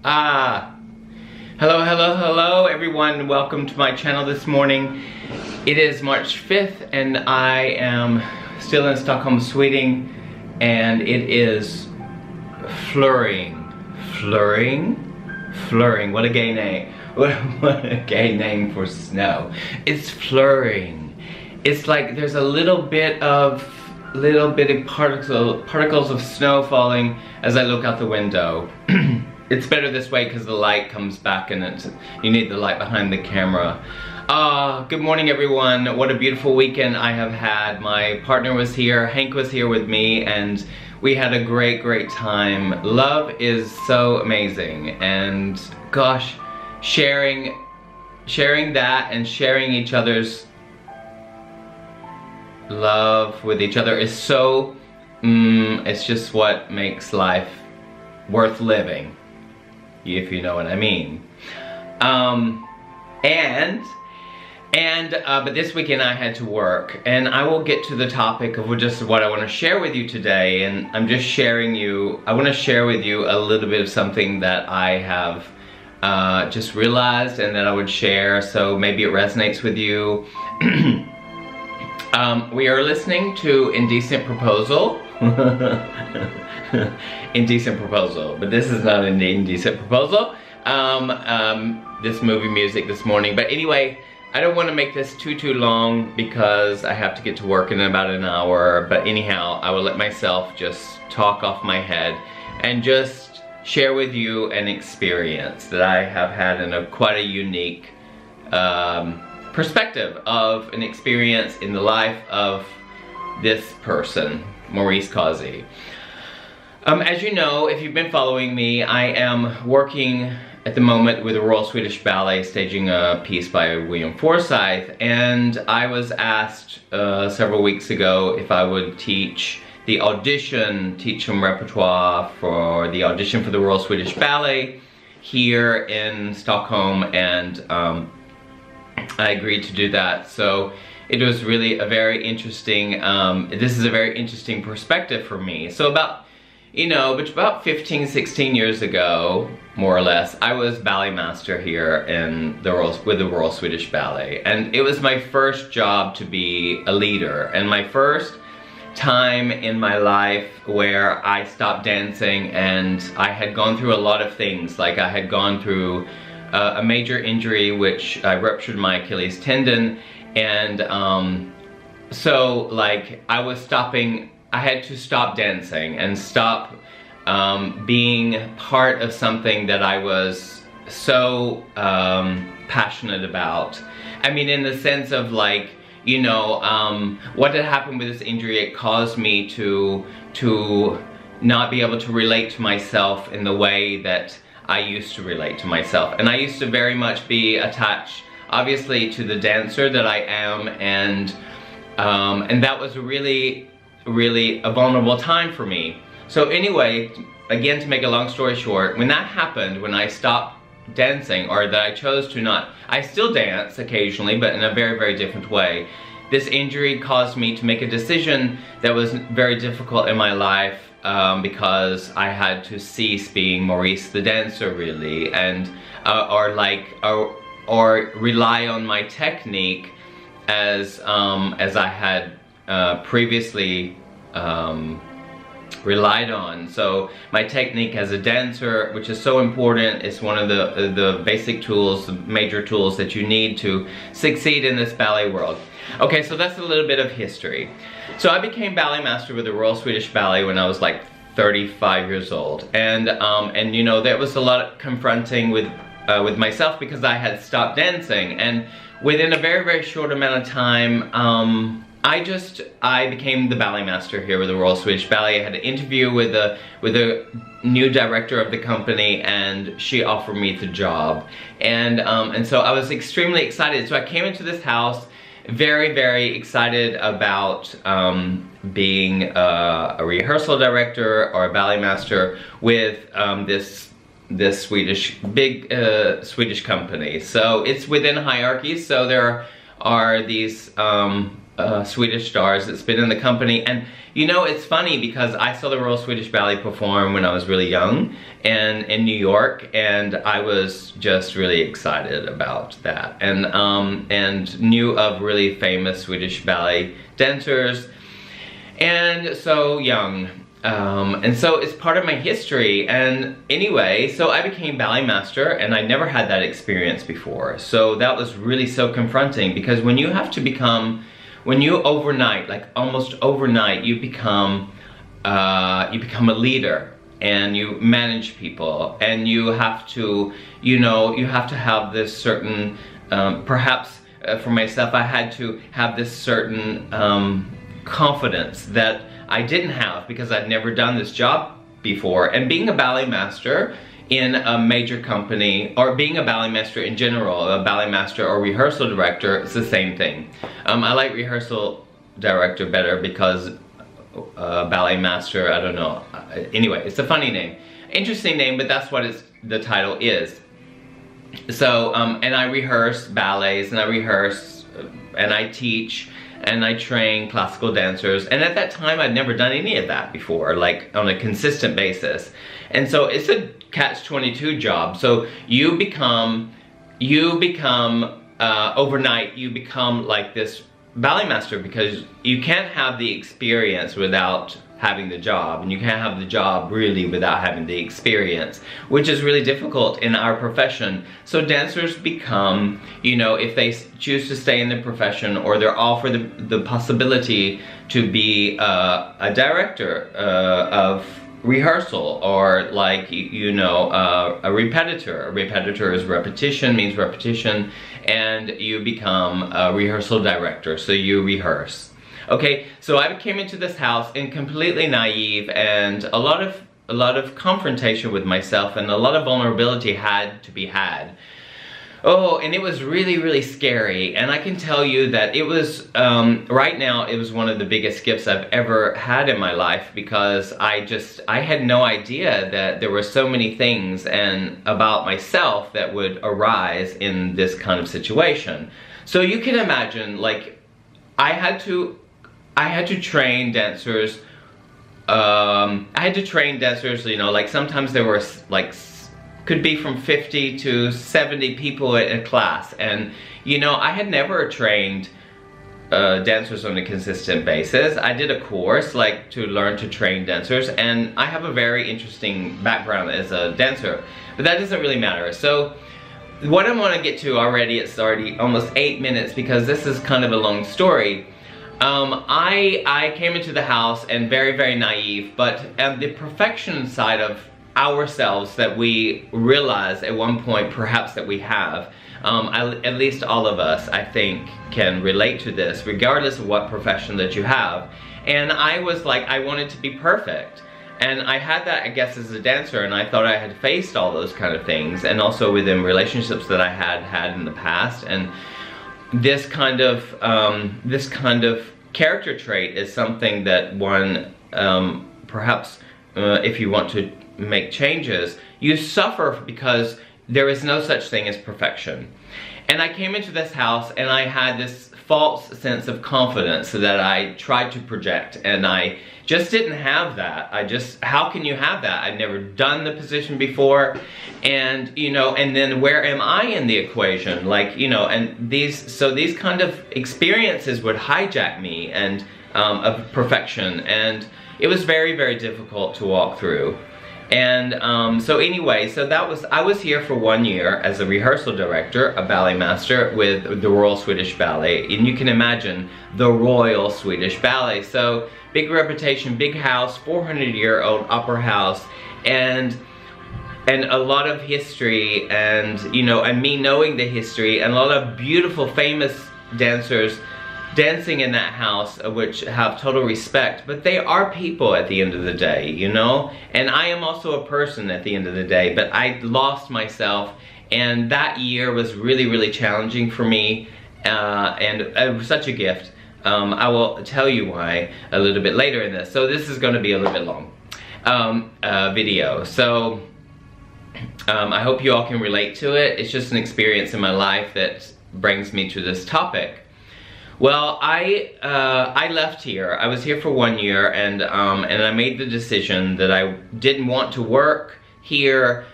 Ah, hello everyone. Welcome to my channel this morning. It is March 5th and I am still in Stockholm, Sweden, and it is flurrying. What a gay name. What a gay name for snow. It's flurrying. It's like there's a little bitty particles of snow falling as I look out the window. It's better this way because the light comes back and you need the light behind the camera. Good morning everyone. What a beautiful weekend I have had. My partner was here, Hank was here with me, and we had a great time. Love is so amazing, and gosh, sharing that and sharing each other's love with each other is so, it's just what makes life worth living, if you know what I mean. But this weekend I had to work, and I will get to the topic of just what I want to share with you today, and I want to share with you a little bit of something that I have just realized and that I would share, so maybe it resonates with you. We are listening to Indecent Proposal. Indecent Proposal, but this is not an Indecent Proposal. This movie music this morning, but anyway, I don't want to make this too long because I have to get to work in about an hour, but anyhow, I will let myself just talk off my head and just share with you an experience that I have had in quite a unique perspective of an experience in the life of this person, Maurice Causey. As you know, if you've been following me, I am working at the moment with the Royal Swedish Ballet, staging a piece by William Forsythe, and I was asked several weeks ago if I would teach some repertoire for the audition for the Royal Swedish Ballet here in Stockholm, and I agreed to do that. So it was really a very interesting, this is a very interesting perspective for me. So about 15, 16 years ago, more or less, I was ballet master here with the Royal Swedish Ballet. And it was my first job to be a leader, and my first time in my life where I stopped dancing, and I had gone through a lot of things. Like I had gone through a major injury, which I ruptured my Achilles tendon, and so like I had to stop dancing and stop being part of something that I was so passionate about. I mean, in the sense of like, what had happened with this injury, it caused me to not be able to relate to myself in the way that I used to relate to myself. And I used to very much be attached, obviously, to the dancer that I am, and that was really a vulnerable time for me. So anyway, again, to make a long story short, when that happened, when I stopped dancing, or that I chose to not, I still dance occasionally, but in a very different way. This injury caused me to make a decision that was very difficult in my life, because I had to cease being Maurice the dancer, really, and or rely on my technique as I had previously relied on. So my technique as a dancer, which is so important, is one of the basic tools, the major tools that you need to succeed in this ballet world. Okay, so that's a little bit of history. So I became ballet master with the Royal Swedish Ballet when I was like 35 years old, and there was a lot of confronting with myself because I had stopped dancing, and within a very short amount of time, I became the ballet master here with the Royal Swedish Ballet. I had an interview with the new director of the company, and she offered me the job, and so I was extremely excited. So I came into this house very excited about being a rehearsal director or a ballet master with this Swedish Swedish company. So it's within hierarchies. So there are these Swedish stars that's been in the company. And you know, it's funny because I saw the Royal Swedish Ballet perform when I was really young and in New York, and I was just really excited about that, and knew of really famous Swedish ballet dancers, and so young. And so it's part of my history. And anyway, so I became ballet master, and I never had that experience before. So that was really so confronting, because when you have to become, when you overnight, like almost overnight, you become a leader, and you manage people, and you have to, you know, you have to have this certain, perhaps for myself, I had to have this certain confidence that I didn't have, because I'd never done this job before. And being a ballet master in a major company, or being a ballet master in general, a ballet master or rehearsal director, it's the same thing. I like rehearsal director better, because ballet master, I don't know. Anyway, it's a funny name. Interesting name, but that's what the title is. So, and I rehearse ballets, and I rehearse, and I teach, and I train classical dancers. And at that time, I'd never done any of that before, like on a consistent basis. And so it's a catch-22 job. So you become overnight, you become like this ballet master, because you can't have the experience without having the job, and you can't have the job really without having the experience, which is really difficult in our profession. So dancers become, you know, if they choose to stay in the profession, or they're offered the possibility to be a director of rehearsal, or like, you know, a repetitor. A repetitor is repetition, means repetition, and you become a rehearsal director, so you rehearse. Okay, so I came into this house and completely naive, and a lot of confrontation with myself, and a lot of vulnerability had to be had. Oh, and it was really, really scary. And I can tell you that it was, right now, it was one of the biggest gifts I've ever had in my life, because I had no idea that there were so many things and about myself that would arise in this kind of situation. So you can imagine, like, I had to train dancers. You know, like sometimes there were like, could be from 50 to 70 people in a class. And, you know, I had never trained dancers on a consistent basis. I did a course, like, to learn to train dancers, and I have a very interesting background as a dancer, but that doesn't really matter. So what I want to get to already, it's already almost 8 minutes, because this is kind of a long story. I came into the house and very, very naive, but the perfection side of ourselves that we realize at one point perhaps that we have, at least all of us, I think, can relate to this, regardless of what profession that you have. And I was like, I wanted to be perfect. And I had that, I guess, as a dancer, and I thought I had faced all those kind of things, and also within relationships that I had in the past. And this kind of character trait is something that one, perhaps, if you want to make changes, you suffer, because there is no such thing as perfection. And I came into this house and I had this false sense of confidence that I tried to project, and I just didn't have that. How can you have that? I'd never done the position before, and, you know, and then where am I in the equation? Like, you know, and these kind of experiences would hijack me, and of perfection, and it was very, very difficult to walk through. And so anyway, so I was here for 1 year as a rehearsal director, a ballet master with the Royal Swedish Ballet. And you can imagine the Royal Swedish Ballet. So big reputation, big house, 400-year-old opera house, and a lot of history, and, you know, and me knowing the history, and a lot of beautiful, famous dancers dancing in that house, which have total respect. But they are people at the end of the day, you know? And I am also a person at the end of the day, but I lost myself, and that year was really, really challenging for me, and it was such a gift. I will tell you why a little bit later in this. So this is going to be a little bit long video. So I hope you all can relate to it. It's just an experience in my life that brings me to this topic. Well, I left here. I was here for 1 year, and I made the decision that I didn't want to work here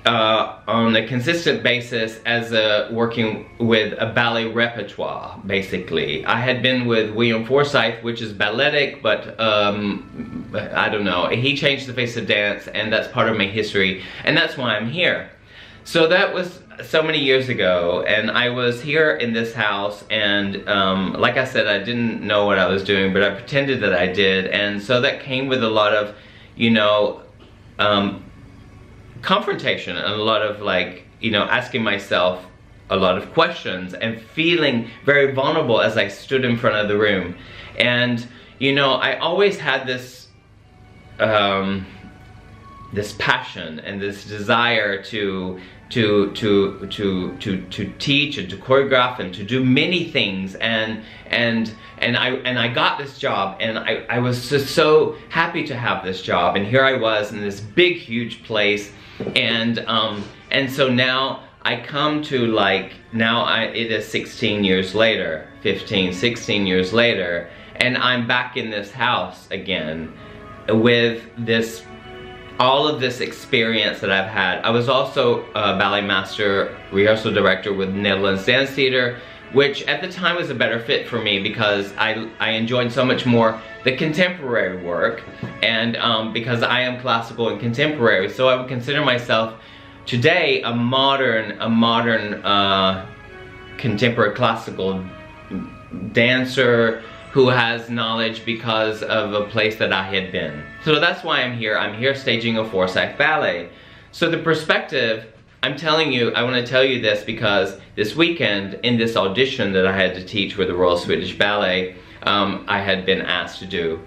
on a consistent basis as working with a ballet repertoire, basically. I had been with William Forsythe, which is balletic, but I don't know. He changed the face of dance, and that's part of my history, and that's why I'm here. So that was so many years ago, and I was here in this house, and like I said, I didn't know what I was doing, but I pretended that I did, and so that came with a lot of, you know, confrontation and a lot of, like, you know, asking myself a lot of questions and feeling very vulnerable as I stood in front of the room. And, you know, I always had this this passion and this desire to teach and to choreograph and to do many things, and I got this job, and I was just so happy to have this job, and here I was in this big huge place, and so now I come to, like, it is 16 years later, 15, 16 years later, and I'm back in this house again with all of this experience that I've had. I was also a ballet master, rehearsal director with Netherlands Dance Theater, which at the time was a better fit for me because I enjoyed so much more the contemporary work, and because I am classical and contemporary, so I would consider myself today a modern contemporary classical dancer who has knowledge because of a place that I had been. So that's why I'm here. I'm here staging a Forsythe ballet. So the perspective, I'm telling you, I want to tell you this because this weekend in this audition that I had to teach with the Royal Swedish Ballet, I had been asked to do.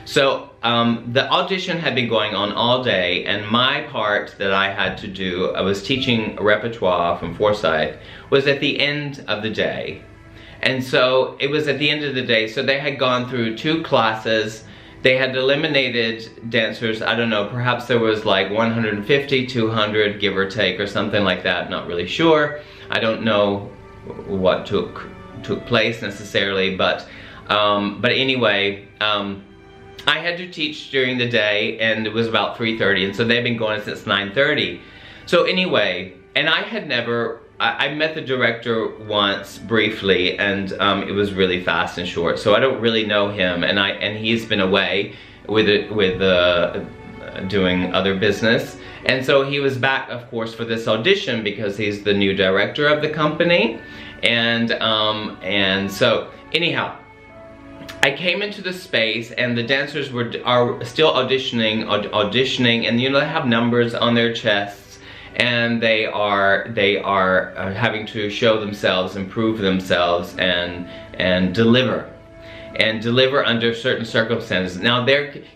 So the audition had been going on all day, and my part that I had to do, I was teaching a repertoire from Forsythe, was at the end of the day. And so it was at the end of the day, so they had gone through 2 classes. They had eliminated dancers, I don't know, perhaps there was like 150, 200, give or take, or something like that, not really sure. I don't know what took place necessarily, but anyway, I had to teach during the day, and it was about 3:30, and so they've been going since 9:30. So anyway, and I had never, I met the director once briefly, and it was really fast and short, so I don't really know him, and he's been away with doing other business, and so he was back, of course, for this audition because he's the new director of the company, and so anyhow, I came into the space, and the dancers are still auditioning, and you know, they have numbers on their chests, and they are having to show themselves, improve themselves, and deliver under certain circumstances. Now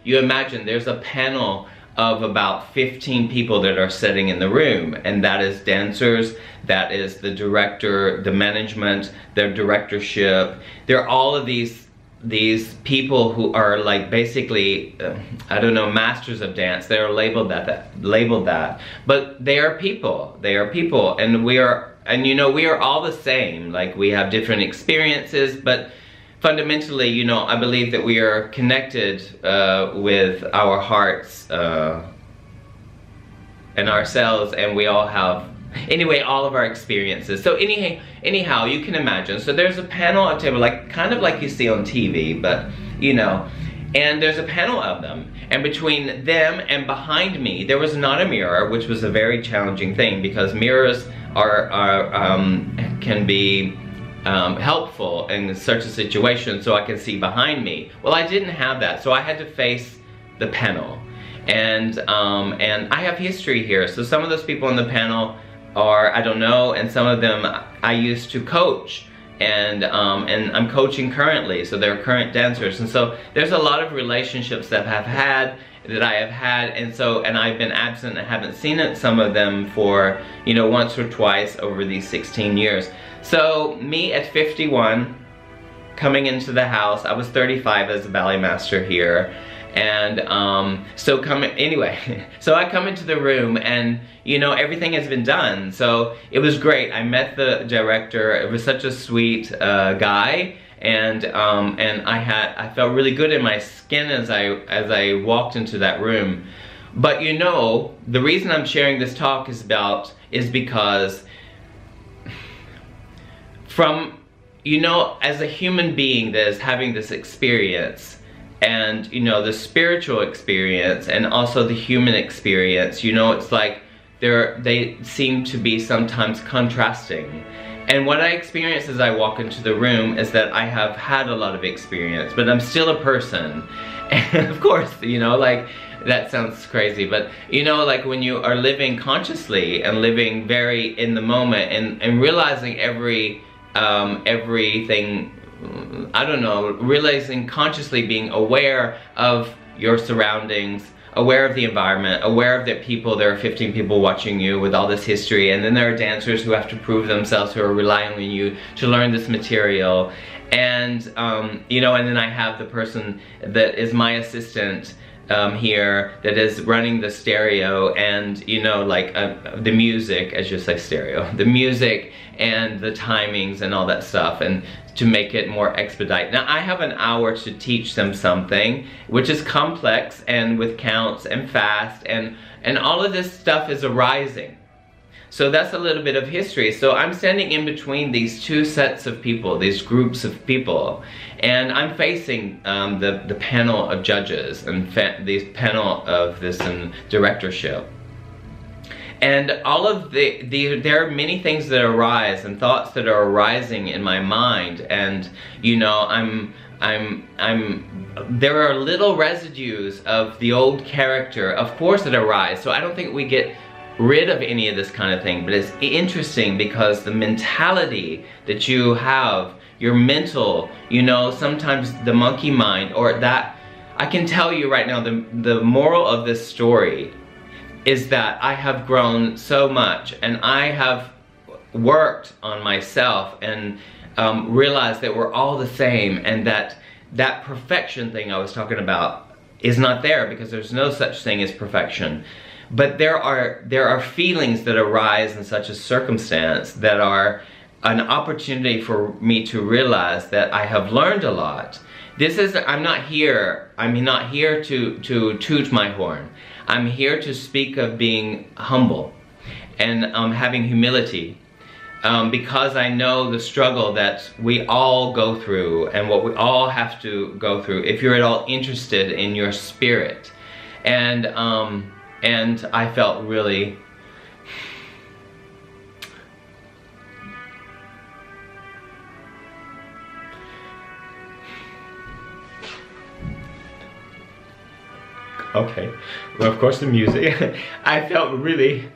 you imagine there's a panel of about 15 people that are sitting in the room, and that is dancers, that is the director, the management, their directorship. There are all of these people who are, like, basically, I don't know, masters of dance. They are labeled that, but they are people, and you know, we are all the same. Like, we have different experiences, but fundamentally, you know, I believe that we are connected with our hearts and ourselves, and we all have, anyway, all of our experiences. So anyhow, you can imagine. So there's a panel of table, like, kind of like you see on TV, but, you know, and there's a panel of them. And between them and behind me, there was not a mirror, which was a very challenging thing because mirrors can be helpful in such a situation, so I can see behind me. Well, I didn't have that, so I had to face the panel. And I have history here, so some of those people on the panel are, I don't know, and some of them I used to coach, and I'm coaching currently, so they're current dancers, and so there's a lot of relationships that I have had, and I've been absent and haven't seen some of them for, you know, once or twice over these 16 years. So me at 51, coming into the house, I was 35 as a ballet master here, and so I come into the room, and you know, everything has been done, so it was great. I met the director. It was such a sweet guy, and I felt really good in my skin as I walked into that room. But you know, the reason I'm sharing this talk is because from, you know, as a human being that is having this experience, and you know, the spiritual experience and also the human experience, you know, it's like they seem to be sometimes contrasting. And what I experience as I walk into the room is that I have had a lot of experience, but I'm still a person. And of course, you know, like, that sounds crazy, but you know, like when you are living consciously and living very in the moment and realizing everything, I don't know, realizing consciously, being aware of your surroundings, aware of the environment, aware of the people. There are 15 people watching you with all this history, and then there are dancers who have to prove themselves, who are relying on you to learn this material. And you know, and then I have the person that is my assistant here, that is running the stereo, and you know, like the music, as you say, stereo, the music and the timings and all that stuff, and to make it more expedite. Now I have an hour to teach them something which is complex and with counts and fast, and all of this stuff is arising. So that's a little bit of history. So I'm standing in between these two sets of people, these groups of people, and I'm facing the panel of judges and these panel of this directorship. And all of there are many things that arise and thoughts that are arising in my mind, and you know, there are little residues of the old character, of course, that arise. So I don't think we get rid of any of this kind of thing, but it's interesting because the mentality that you have, your mental, you know, sometimes the monkey mind, or that, I can tell you right now, the moral of this story is that I have grown so much, and I have worked on myself and realized that we're all the same, and that perfection thing I was talking about is not there, because there's no such thing as perfection. But there are feelings that arise in such a circumstance that are an opportunity for me to realize that I have learned a lot. I'm not here to toot my horn. I'm here to speak of being humble and having humility, because I know the struggle that we all go through and what we all have to go through if you're at all interested in your spirit. And I felt really okay, well, of course, the music. I felt really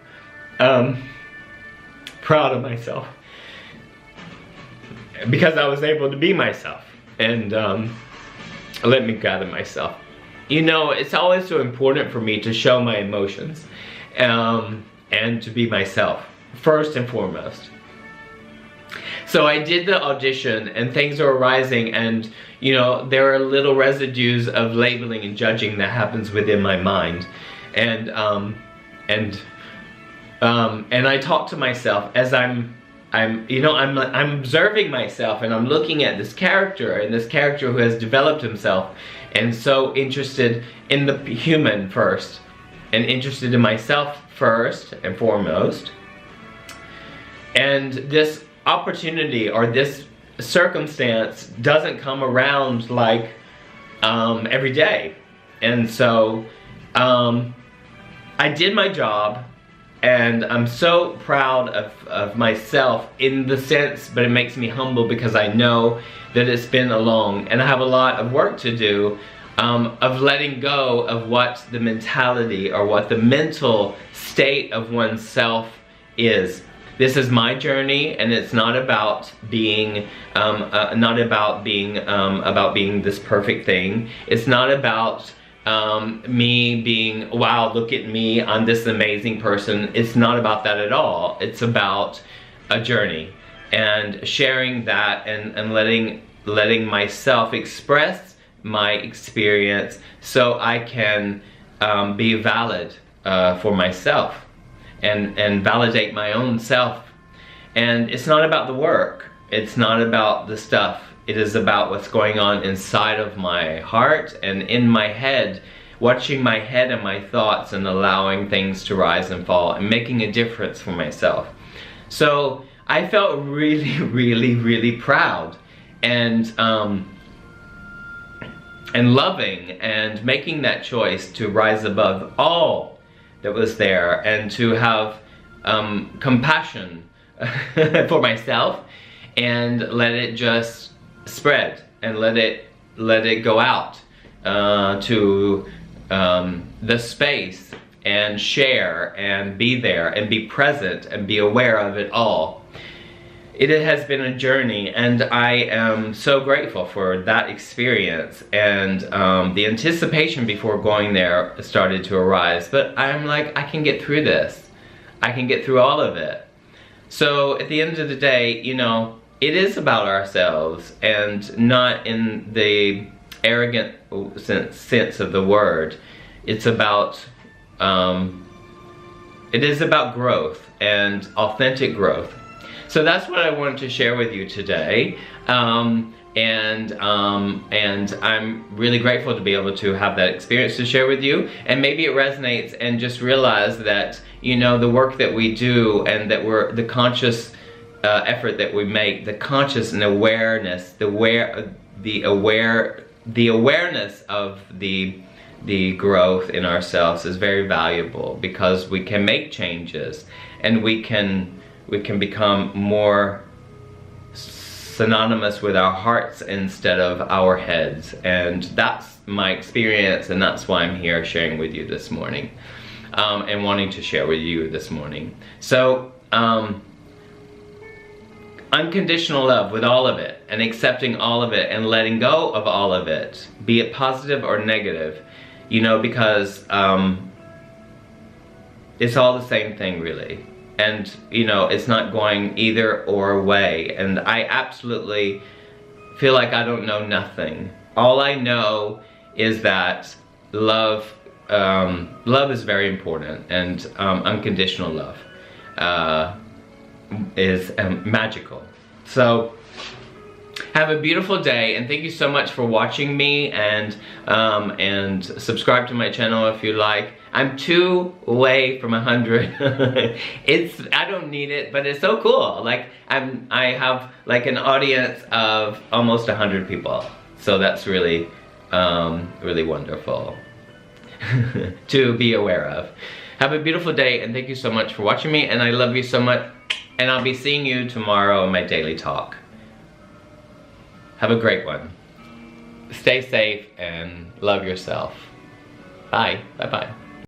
proud of myself because I was able to be myself, and let me gather myself. You know, it's always so important for me to show my emotions and to be myself, first and foremost. So I did the audition, and things are arising, and you know, there are little residues of labeling and judging that happens within my mind, and I talk to myself as I'm observing myself, and I'm looking at this character, and this character who has developed himself, and so interested in the human first, and interested in myself first and foremost. And this opportunity or this circumstance doesn't come around like every day. And so I did my job, and I'm so proud of myself in the sense, but it makes me humble because I know that it's been a long, and I have a lot of work to do, of letting go of what the mentality or what the mental state of oneself is. This is my journey, and it's not about being about being this perfect thing. It's not about me being, wow, look at me, I'm this amazing person. It's not about that at all. It's about a journey and sharing that, and letting myself express my experience so I can be valid for myself and validate my own self. And it's not about the work. It's not about the stuff. It is about what's going on inside of my heart and in my head, watching my head and my thoughts and allowing things to rise and fall and making a difference for myself. So I felt really, really, really proud and loving and making that choice to rise above all that was there and to have compassion for myself and let it just spread and let it go out to the space and share and be there and be present and be aware of it all. It has been a journey, and I am so grateful for that experience, and the anticipation before going there started to arise, but I'm like, I can get through this. I can get through all of it. So at the end of the day, you know, it is about ourselves, and not in the arrogant sense of the word. It's about, it is about growth and authentic growth. So that's what I wanted to share with you today, and I'm really grateful to be able to have that experience to share with you. And maybe it resonates, and just realize that, you know, the work that we do and that the conscious effort that we make, the conscious and awareness, the awareness of the growth in ourselves is very valuable, because we can make changes and we can become more synonymous with our hearts instead of our heads. And that's my experience, and that's why I'm here sharing with you this morning, and wanting to share with you this morning. So unconditional love with all of it, and accepting all of it, and letting go of all of it, be it positive or negative, you know, because it's all the same thing really. And, you know, it's not going either or way. And I absolutely feel like I don't know nothing. All I know is that love is very important, and unconditional love is magical. So have a beautiful day, and thank you so much for watching me, and subscribe to my channel if you like. I'm 2 away from 100. I don't need it, but it's so cool. Like I have like an audience of almost 100 people. So that's really really wonderful to be aware of. Have a beautiful day, and thank you so much for watching me, and I love you so much, and I'll be seeing you tomorrow in my daily talk. Have a great one. Stay safe and love yourself. Bye. Bye-bye.